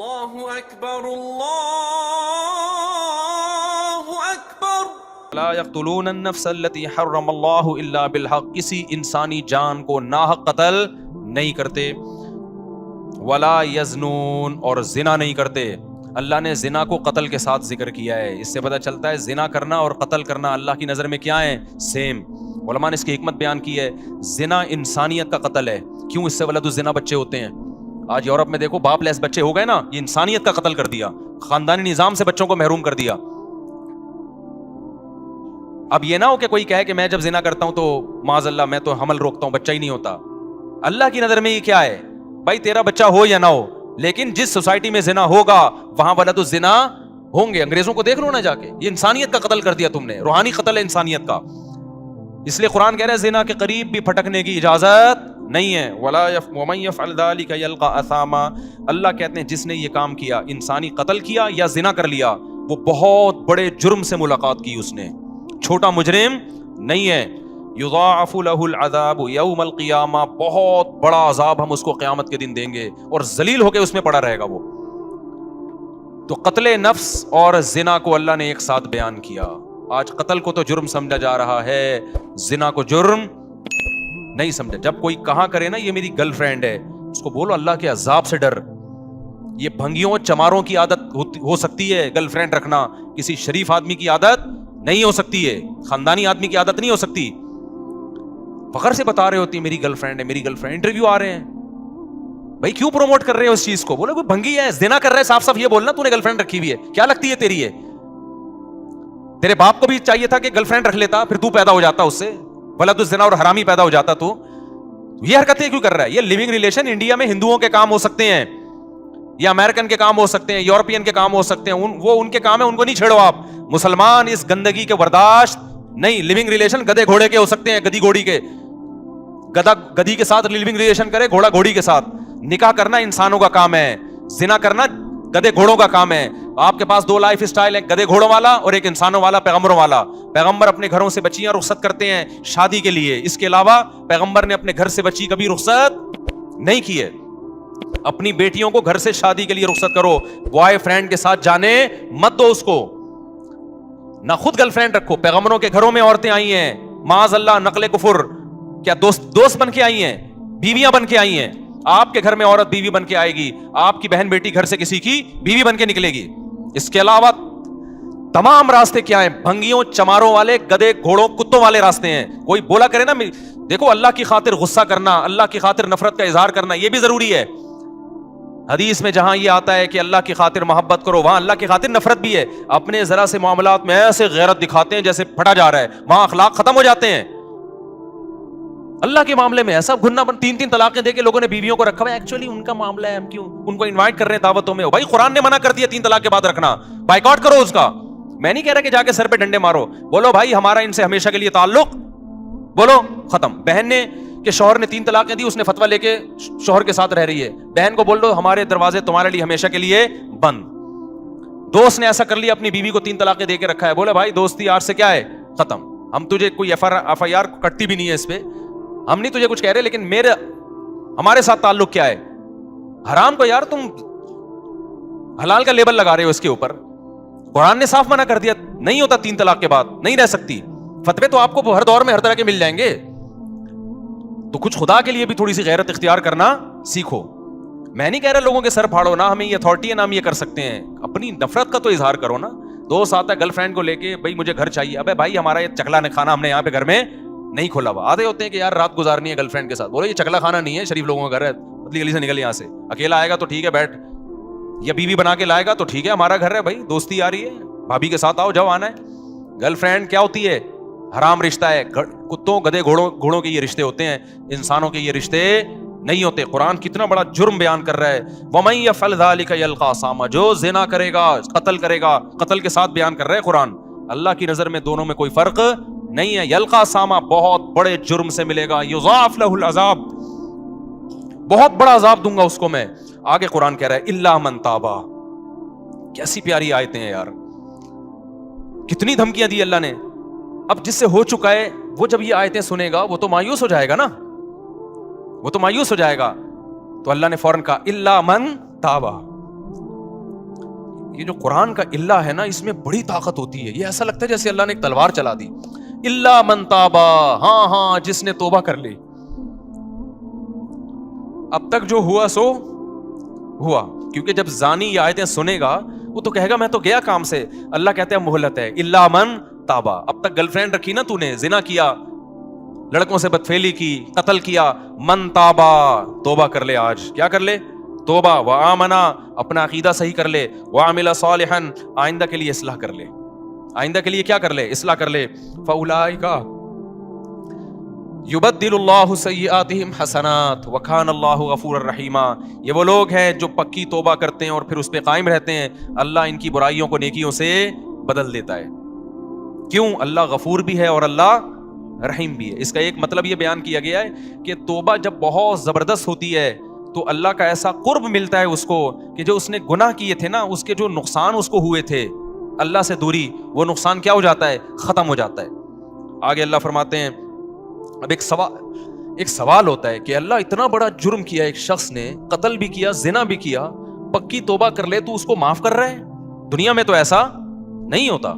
اللہ اکبر اللہ اکبر۔ لا یقتلون النفس التي حرم اللہ الا بالحق، کسی انسانی جان کو ناحق قتل نہیں کرتے۔ ولا یزنون، اور زنا نہیں کرتے۔ اللہ نے زنا کو قتل کے ساتھ ذکر کیا ہے، اس سے پتہ چلتا ہے زنا کرنا اور قتل کرنا اللہ کی نظر میں کیا ہے؟ سیم۔ علماء نے اس کی حکمت بیان کی ہے، زنا انسانیت کا قتل ہے۔ کیوں؟ اس سے ولد الزنا بچے ہوتے ہیں۔ آج یورپ میں دیکھو باپ لیس بچے ہو گئے نا، یہ انسانیت کا قتل کر دیا، خاندانی نظام سے بچوں کو محروم کر دیا۔ اب یہ نہ ہو کہ کوئی کہے کہ میں جب زنا کرتا ہوں تو معاذ اللہ میں تو حمل روکتا ہوں، بچہ ہی نہیں ہوتا۔ اللہ کی نظر میں یہ کیا ہے؟ بھائی تیرا بچہ ہو یا نہ ہو، لیکن جس سوسائٹی میں زنا ہوگا وہاں ولد الزنا ہوں گے۔ انگریزوں کو دیکھ لو نا جا کے، یہ انسانیت کا قتل کر دیا تم نے، روحانی قتل ہے انسانیت کا۔ اس لیے قرآن کہہ رہا ہے زنا کے قریب بھی پھٹکنے کی اجازت نہیں ہے۔ وَمَن يَفْعَلْ ذَلِكَ يَلْقَ أَثَامًا، اللہ کہتے ہیں جس نے یہ کام کیا، انسانی قتل کیا یا زنا کر لیا، وہ بہت بڑے جرم سے ملاقات کی، اس نے چھوٹا مجرم نہیں ہے۔ یضاعف له العذاب یوم القیامہ، بہت بڑا عذاب ہم اس کو قیامت کے دن دیں گے اور ذلیل ہو کے اس میں پڑا رہے گا وہ۔ تو قتل نفس اور زنا کو اللہ نے ایک ساتھ بیان کیا۔ آج قتل کو تو جرم سمجھا جا رہا ہے، زنا کو جرم نہیں سمجھا۔ جب کوئی کہاں کرے نا یہ میری گرل فرینڈ ہے، اس کو بولو اللہ کے عذاب سے ڈر۔ یہ بھنگیوں چماروں کی عادت ہو سکتی ہے گرل فرینڈ رکھنا، کسی شریف آدمی کی عادت نہیں ہو سکتی ہے، خاندانی آدمی کی عادت نہیں ہو سکتی۔ فخر سے بتا رہے ہوتی ہے میری گرل فرینڈ ہے، میری گرل فرینڈ۔ انٹرویو آ رہے ہیں، بھائی کیوں پروموٹ کر رہے ہو اس چیز کو؟ بولے کوئی بھنگی ہے، زنا کر رہا ہے، صاف صاف یہ بولنا تو نے گرل فرینڈ رکھی ہوئی ہے، کیا لگتی ہے تیری ہے؟ تیرے باپ کو بھی چاہیے تھا کہ گرل فرینڈ رکھ لیتا، پھر تو پیدا ہو جاتا اس سے، ولد الزنا اور حرامی پیدا ہو جاتا۔ تو یہ حرکتیں کیوں کر رہا ہے؟ یہ لیونگ ریلیشن انڈیا میں ہندوؤں کے کام ہو سکتے ہیں، یا امریکن کے کام ہو سکتے ہیں، یورپین کے کام ہو سکتے ہیں، وہ ان کے کام ہے، ان کو نہیں چھیڑو آپ۔ مسلمان اس گندگی کے برداشت نہیں۔ لیونگ ریلیشن گدے گھوڑے کے ہو سکتے ہیں، گدی گھوڑی کے، گدا گدی کے ساتھ لیونگ ریلیشن کرے، گھوڑا گھوڑی کے ساتھ۔ نکاح کرنا انسانوں کا کام ہے، زنا کرنا گدے گھوڑوں کا کام ہے۔ آپ کے پاس دو لائف سٹائل ہے، گدے گھوڑوں والا اور ایک انسانوں والا، پیغمبروں والا۔ پیغمبر اپنے گھروں سے بچیاں رخصت کرتے ہیں شادی کے لیے، اس کے علاوہ پیغمبر نے اپنے گھر سے بچی کبھی رخصت نہیں کی ہے۔ اپنی بیٹیوں کو گھر سے شادی کے لیے رخصت کرو، بوائے فرینڈ کے ساتھ جانے مت دو اس کو، نہ خود گرل فرینڈ رکھو۔ پیغمبروں کے گھروں میں عورتیں آئی ہیں، معاذ اللہ نقل کفر، کیا دوست بن کے آئی ہیں، بیویاں بن کے آئی ہیں۔ آپ کے گھر میں عورت بیوی بن کے آئے گی، آپ کی بہن بیٹی گھر سے کسی کی بیوی بن کے نکلے گی۔ اس کے علاوہ تمام راستے کیا ہیں؟ بھنگیوں چماروں والے، گدے گھوڑوں کتوں والے راستے ہیں۔ کوئی بولا کرے نا، دیکھو اللہ کی خاطر غصہ کرنا، اللہ کی خاطر نفرت کا اظہار کرنا یہ بھی ضروری ہے۔ حدیث میں جہاں یہ آتا ہے کہ اللہ کی خاطر محبت کرو، وہاں اللہ کی خاطر نفرت بھی ہے۔ اپنے ذرا سے معاملات میں ایسے غیرت دکھاتے ہیں جیسے پھٹا جا رہا ہے، وہاں اخلاق ختم ہو جاتے ہیں۔ اللہ کے معاملے میں ایسا گھننا بن، تین طلاقیں دے کے لوگوں نے بیویوں کو رکھا ہے، ایکچولی ان کا معاملہ ہے، ہم کیوں ان کو انوائٹ کر رہے ہیں دعوتوں میں؟ بھائی قرآن نے منع کر دیا 3 طلاق کے بعد رکھنا، بائیکاٹ کرو اس کا۔ میں نہیں کہہ رہا کہ جا کے سر پہ ڈنڈے مارو، بولو بھائی ہمارا ان سے ہمیشہ کے لیے تعلق، بولو ختم۔ بہن نے کہ شوہر نے 3 طلاقیں دی، اس نے فتویٰ لے کے شوہر کے ساتھ رہ رہی ہے، بہن کو بول دو ہمارے دروازے تمہارے لیے ہمیشہ کے لیے بند۔ دوست نے ایسا کر لیا، اپنی بیوی کو 3 طلاقیں دے کے رکھا ہے، بولے بھائی دوستی آج سے کیا ہے؟ ختم۔ ہم تجھے کوئی FIR کٹتی بھی نہیں ہے اس پہ، ہم نہیں تجھے کچھ کہہ رہے، لیکن ہمارے ساتھ تعلق کیا ہے؟ حرام کو یار تم حلال کا لیبل لگا رہے ہو اس کے اوپر۔ قرآن نے صاف منع کر دیا، نہیں ہوتا 3 طلاق کے بعد، نہیں رہ سکتی۔ فتوے تو آپ کو ہر دور میں ہر طرح کے مل جائیں گے، تو کچھ خدا کے لیے بھی تھوڑی سی غیرت اختیار کرنا سیکھو۔ میں نہیں کہہ رہا لوگوں کے سر پھاڑو، نہ ہمیں یہ اتھارٹی ہے نہ ہم یہ کر سکتے ہیں، اپنی نفرت کا تو اظہار کرو نا۔ دوست آتا ہے گرل فرینڈ کو لے کے، بھائی مجھے گھر چاہیے، ابے بھائی ہمارا یہ چکلا کھانا ہم نے یہاں پہ گھر میں نہیں کھولا ہوا۔ آدھے ہوتے ہیں کہ یار رات گزارنی ہے گرل فرینڈ کے ساتھ، بولے یہ چکلا کھانا نہیں ہے، شریف لوگوں کا گھر ہے، پتلی گلی سے نکل یہاں سے، اکیلا آئے گا تو ٹھیک ہے بیٹھ، یا بیوی بنا کے لائے گا تو ٹھیک ہے ہمارا گھر ہے، بھائی دوستی آ رہی ہے بھابھی کے ساتھ آؤ جب آنا ہے۔ گرل فرینڈ کیا ہوتی ہے؟ حرام رشتہ ہے، کتوں گدے گھوڑوں کے یہ رشتے ہوتے ہیں، انسانوں کے یہ رشتے نہیں ہوتے۔ قرآن کتنا بڑا جرم بیان کر رہا ہے، وَمَن يَفْعَلْ ذَلِكَ يَلْقَ أَثَامًا، جو زنا کرے گا قتل کرے گا، قتل کے ساتھ بیان کر رہا ہے قرآن۔ اللہ کی نظر میں دونوں میں کوئی فرق نہیں ہے۔ یلقا أثاما، بہت بڑے جرم سے ملے گا، یضاعف له العذاب، بہت بڑا عذاب دوں گا اس کو میں۔ آگے قرآن کہہ رہا ہے الا من تابا، کیسی پیاری آیتیں ہیں یار، کتنی دھمکیاں دی اللہ نے۔ اب جس سے ہو چکا ہے وہ جب یہ آیتیں سنے گا وہ تو مایوس ہو جائے گا نا، وہ تو مایوس ہو جائے گا۔ تو اللہ نے فوراً کہا الا من تابا، یہ جو قرآن کا اللہ ہے نا اس میں بڑی طاقت ہوتی ہے. یہ ایسا لگتا ہے جیسے اللہ نے ایک تلوار چلا دی. الا من تابا, ہاں جس نے توبہ کر لی. اب تک جو ہوا سو ہوا, کیونکہ جب زانی یہ آیتیں سنے گا وہ تو کہے گا میں تو گیا کام سے. اللہ کہتے ہیں مہلت ہے. الا من تابا, اب تک گرل فرینڈ رکھی نا تو نے, زنا کیا, لڑکوں سے بدفعلی کی, قتل کیا. من تابا, توبہ کر لے آج. کیا کر لے؟ توبہ. وآمنا, اپنا عقیدہ صحیح کر لے. وعمل صالحا, آئندہ کے لیے اصلاح کر لے. آئندہ کے لیے کیا کر لے؟ اصلاح کر لے. فاولئک یبدل اللہ سیئاتہم حسنات وکان اللہ غفورا رحیما. یہ وہ لوگ ہیں جو پکی توبہ کرتے ہیں اور پھر اس پہ قائم رہتے ہیں. اللہ ان کی برائیوں کو نیکیوں سے بدل دیتا ہے. کیوں؟ اللہ غفور بھی ہے اور اللہ رحیم بھی ہے. اس کا ایک مطلب یہ بیان کیا گیا ہے کہ توبہ جب بہت زبردست ہوتی ہے تو اللہ کا ایسا قرب ملتا ہے اس کو کہ جو اس نے گناہ کیے تھے نا, اس کے جو نقصان اس کو ہوئے تھے, اللہ سے دوری, وہ نقصان کیا ہو جاتا ہے؟ ختم ہو جاتا ہے. آگے اللہ فرماتے ہیں, اب ایک سوال ہوتا ہے کہ اللہ اتنا بڑا جرم کیا ایک شخص نے, قتل بھی کیا, زنا بھی کیا, پکی توبہ کر لے تو اس کو معاف کر رہا ہے؟ دنیا میں تو ایسا نہیں ہوتا.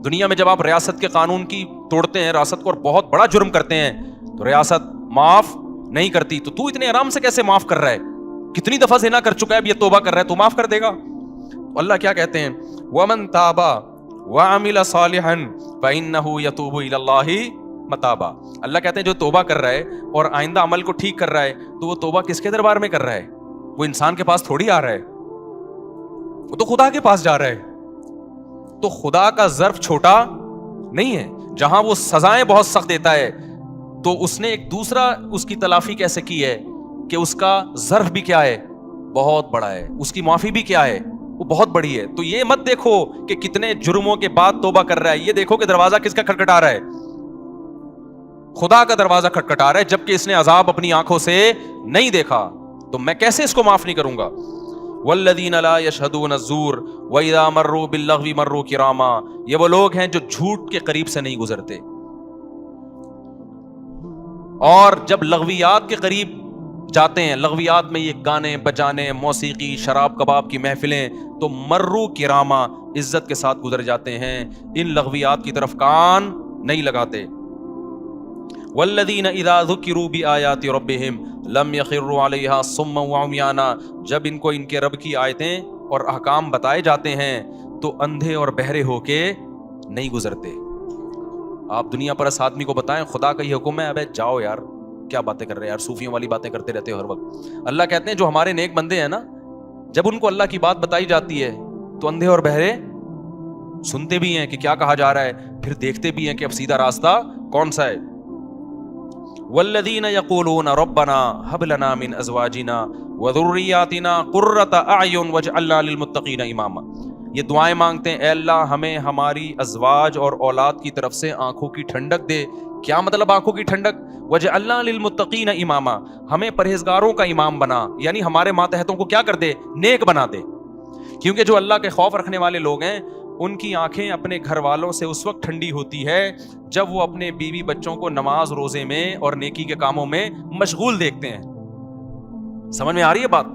دنیا میں جب آپ ریاست کے قانون کی توڑتے ہیں, ریاست کو اور بہت بڑا جرم کرتے ہیں تو ریاست معاف نہیں کرتی. تو اتنے آرام سے کیسے معاف کر رہا ہے؟ کتنی دفعہ زنا کر چکا ہے, اب یہ توبہ کر رہا ہے تو معاف کر دے گا؟ اللہ کیا کہتے ہیں؟ وَمَن تَابَ وَعَمِلَ صَالِحًا فَإِنَّهُ يَتُوبُ إِلَى اللَّهِ مَتَابًا. اللہ کہتے ہیں جو توبہ کر رہا ہے اور آئندہ عمل کو ٹھیک کر رہا ہے تو وہ توبہ کس کے دربار میں کر رہا ہے؟ وہ انسان کے پاس تھوڑی آ رہا ہے, وہ تو خدا کے پاس جا رہا ہے. تو خدا کا ظرف چھوٹا نہیں ہے. جہاں وہ سزائیں بہت سخت دیتا ہے تو اس نے ایک دوسرا اس کی تلافی کیسے کی ہے کہ اس کا ظرف بھی کیا ہے؟ بہت بڑا ہے. اس کی معافی بھی کیا ہے؟ وہ بہت بڑی ہے. تو یہ مت دیکھو کہ کتنے جرموں کے بعد توبہ کر رہا ہے, یہ دیکھو کہ دروازہ کس کا کھٹکھٹا رہا ہے؟ خدا کا دروازہ کھٹکھٹا رہا ہے, جبکہ اس نے عذاب اپنی آنکھوں سے نہیں دیکھا. تو میں کیسے اس کو معاف نہیں کروں گا؟ والذین لا یشہدون الزور واذا مروا باللغو مروا کراما. یہ وہ لوگ ہیں جو جھوٹ کے قریب سے نہیں گزرتے, اور جب لغویات کے قریب جاتے ہیں, لغویات میں یہ گانے بجانے, موسیقی, شراب کباب کی محفلیں, تو مروا کراما, عزت کے ساتھ گزر جاتے ہیں. ان لغویات کی طرف کان نہیں لگاتے. والذین اذا ذکروا بآیات ربہم لم یخروا علیہا صما وعمیانا. جب ان کو ان کے رب کی آیتیں اور احکام بتائے جاتے ہیں تو اندھے اور بہرے ہو کے نہیں گزرتے. آپ دنیا پرست آدمی کو بتائیں خدا کا یہ حکم ہے, ابے جاؤ یار, کیا باتیں کر رہے ہیں یار, صوفیوں والی باتیں کرتے رہتے ہو ہر وقت. اللہ کہتے ہیں جو ہمارے نیک بندے ہیں نا, جب ان کو اللہ کی بات بتائی جاتی ہے تو اندھے اور بہرے سنتے بھی ہیں کہ کیا کہا جا رہا ہے, پھر دیکھتے بھی ہیں کہ اب سیدھا راستہ کون سا ہے. والذین یقولون ربنا هب لنا من ازواجنا وذریاتنا قرۃ اعین واجعلنا للمتقین اماما. یہ دعائیں مانگتے ہیں, اے اللہ ہمیں ہماری ازواج اور اولاد کی طرف سے آنکھوں کی ٹھنڈک دے. کیا مطلب آنکھوں کی ٹھنڈک؟ وجعلنا للمتقین اماما, ہمیں پرہیزگاروں کا امام بنا, یعنی ہمارے ماتحتوں کو کیا کر دے؟ نیک بنا دے. کیونکہ جو اللہ کے خوف رکھنے والے لوگ ہیں ان کی آنکھیں اپنے گھر والوں سے اس وقت ٹھنڈی ہوتی ہے جب وہ اپنے بیوی بچوں کو نماز روزے میں اور نیکی کے کاموں میں مشغول دیکھتے ہیں. سمجھ میں آ رہی ہے بات؟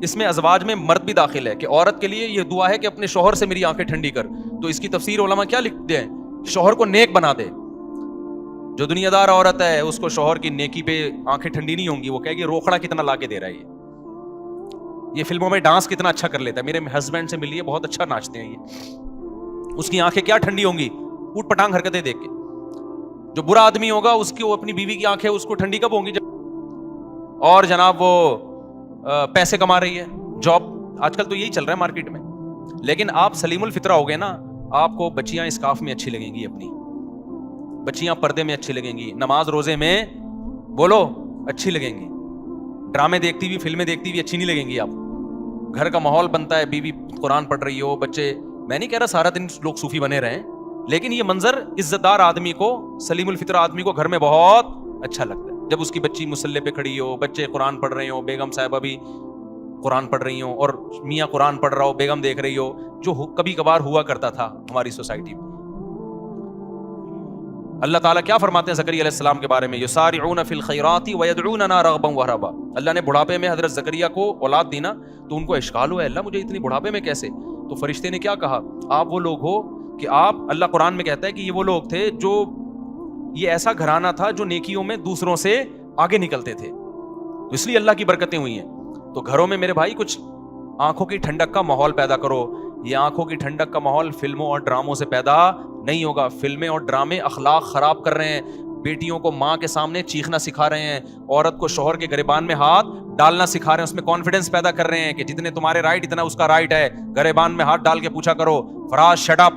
اس میں ازواج میں مرد بھی داخل ہے کہ عورت کے لیے یہ دعا ہے کہ اپنے شوہر سے میری آنکھیں ٹھنڈی کر. تو اس کی تفسیر علماء کیا لکھتے ہیں؟ شوہر کو نیک بنا دے. جو دنیا دار عورت ہے اس کو شوہر کی نیکی پہ آنکھیں ٹھنڈی نہیں ہوں گی, وہ کہے گی روکھڑا کتنا لا کے دے رہا ہے, یہ فلموں میں ڈانس کتنا اچھا کر لیتا ہے, میرے ہسبینڈ سے ملیے بہت اچھا ناچتے ہیں یہ. اس کی آنکھیں کیا ٹھنڈی ہوں گی؟ اوٹ پٹانگ حرکتیں دیکھ کے. جو برا آدمی ہوگا اس کی وہ اپنی بیوی کی آنکھیں اس کو ٹھنڈی کب ہوں گی؟ اور جناب وہ پیسے کما رہی ہے, جاب, آج کل تو یہی چل رہا ہے مارکیٹ میں. لیکن آپ سلیم الفطرہ ہو گئے نا, آپ کو بچیاں اسکارف میں اچھی لگیں گی, اپنی بچیاں پردے میں اچھی لگیں گی, نماز روزے میں بولو اچھی لگیں گی, ڈرامے دیکھتی ہوئی, فلمیں دیکھتی ہوئی اچھی نہیں لگیں گی. آپ گھر کا ماحول بنتا ہے, بیوی قرآن پڑھ رہی ہو, بچے, میں نہیں کہہ رہا سارا دن لوگ صوفی بنے رہیں, لیکن یہ منظر عزت دار آدمی کو, سلیم الفطرہ آدمی کو گھر میں بہت اچھا لگتا ہے جب اس کی بچی مصلی پہ کھڑی ہو, بچے قرآن پڑھ رہے ہوں, بیگم صاحبہ بھی قرآن پڑھ رہی ہوں, اور میاں قرآن پڑھ رہا ہو, بیگم دیکھ رہی ہو, جو کبھی کبھار ہوا کرتا تھا ہماری سوسائٹی میں. اللہ تعالیٰ کیا فرماتے ہیں زکریا علیہ السلام کے بارے میں؟ یسارعون فی الخیرات ویدعوننا رغبا ورہبا. اللہ نے بڑھاپے میں حضرت زکریا کو اولاد دی نا, تو ان کو اشکال ہوا, اللہ مجھے اتنی بڑھاپے میں کیسے؟ تو فرشتے نے کیا کہا, آپ وہ لوگ ہو کہ آپ, اللہ قرآن میں کہتا ہے کہ یہ وہ لوگ تھے جو, یہ ایسا گھرانہ تھا جو نیکیوں میں دوسروں سے آگے نکلتے تھے, تو اس لیے اللہ کی برکتیں ہوئی ہیں. تو گھروں میں میرے بھائی کچھ آنکھوں کی ٹھنڈک کا ماحول پیدا کرو. یہ آنکھوں کی ٹھنڈک کا ماحول فلموں اور ڈراموں سے پیدا نہیں ہوگا. فلمیں اور ڈرامے اخلاق خراب کر رہے ہیں, بیٹیوں کو ماں کے سامنے چیخنا سکھا رہے ہیں, عورت کو شوہر کے گریبان میں ہاتھ ڈالنا سکھا رہے ہیں, اس میں کانفیڈنس پیدا کر رہے ہیں کہ جتنے تمہارے رائٹ اتنا اس کا رائٹ ہے, گریبان میں ہاتھ ڈال کے پوچھا کرو فراز شٹ اپ,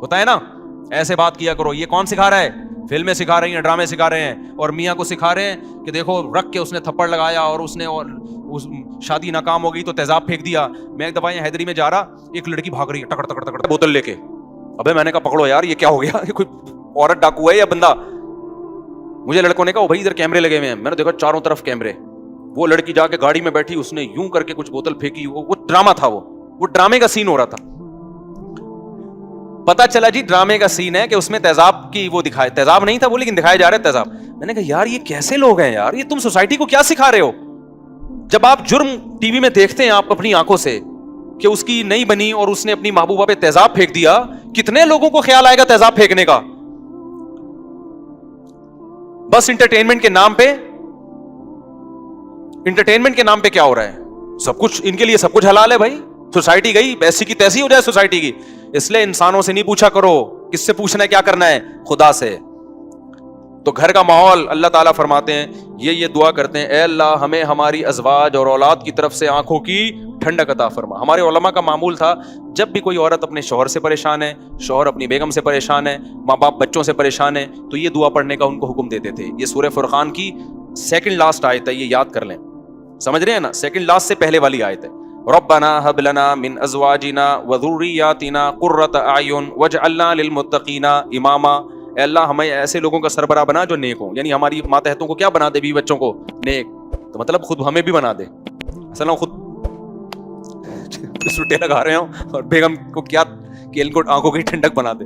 ہوتا ہے نا, ایسے بات کیا کرو. یہ کون سکھا رہا ہے؟ فلمیں سکھا رہی ہیں, ڈرامے سکھا رہے ہیں, اور میاں کو سکھا رہے ہیں کہ دیکھو رکھ کے اس نے تھپڑ لگایا اور اس نے شادی ناکام ہو گئی تو تیزاب پھینک دیا. میں ایک دفعہ حیدری میں جا رہا, ایک لڑکی بھاگ رہی ہے ٹکڑ ٹکڑ ٹکڑ بوتل لے کے. ابے میں نے کہا پکڑو یار, یہ کیا ہو گیا, یہ کوئی عورت ڈاکو ہے یا بندہ؟ مجھے لڑکوں نے کہا بھائی ادھر کیمرے لگے ہوئے ہیں. میں نے دیکھا چاروں طرف کیمرے. وہ لڑکی جا کے گاڑی میں بیٹھی, اس نے یوں کر کے کچھ بوتل پھینکی. وہ ڈرامہ تھا, وہ ڈرامے کا سین ہو رہا تھا. پتا چلا جی ڈرامے کا سین ہے کہ اس میں تیزاب کی وہ دکھائے, تیزاب نہیں تھا وہ لیکن دکھایا جا رہا ہے تیزاب. میں نے کہا یار یہ کیسے لوگ ہیں یار, یہ تم سوسائٹی کو کیا سکھا رہے ہو؟ جب آپ جرم ٹی وی میں دیکھتے ہیں آپ اپنی آنکھوں سے کہ اس کی نہیں بنی اور اس نے اپنی محبوبہ پہ تیزاب پھینک دیا, کتنے لوگوں کو خیال آئے گا تیزاب پھینکنے کا؟ بس انٹرٹینمنٹ کے نام پہ, انٹرٹینمنٹ کے نام پہ کیا ہو رہا ہے؟ سب کچھ ان کے لیے سب کچھ حلال ہے بھائی. سوسائٹی گئی ایسی کی تیسی ہو جائے سوسائٹی کی. اس لیے انسانوں سے نہیں پوچھا کرو, کس سے پوچھنا ہے کیا کرنا ہے؟ خدا سے. تو گھر کا ماحول اللہ تعالیٰ فرماتے ہیں یہ دعا کرتے ہیں, اے اللہ ہمیں ہماری ازواج اور اولاد کی طرف سے آنکھوں کی ٹھنڈک عطا فرما. ہمارے علماء کا معمول تھا جب بھی کوئی عورت اپنے شوہر سے پریشان ہے, شوہر اپنی بیگم سے پریشان ہے, ماں باپ بچوں سے پریشان ہے, تو یہ دعا پڑھنے کا ان کو حکم دیتے تھے. یہ سورہ فرقان کی سیکنڈ لاسٹ آیت ہے, یہ یاد کر لیں. سمجھ رہے ہیں نا, سیکنڈ لاسٹ سے پہلے والی آیت ہے. ربنا هب لنا من ازواجنا وذرياتنا قرة اعین واجعلنا للمتقین اماما. اے اللہ ہمیں ایسے لوگوں کا سربراہ بنا جو نیک ہوں, یعنی ہماری ماتحتوں کو کیا بنا دے, بیوی بچوں کو نیک, تو مطلب خود ہمیں بھی بنا دے. اصل ہم خود سٹے لگا رہے ہوں اور بیگم کو کیا کہ ان کو آنکھوں کی ٹھنڈک بنا دے.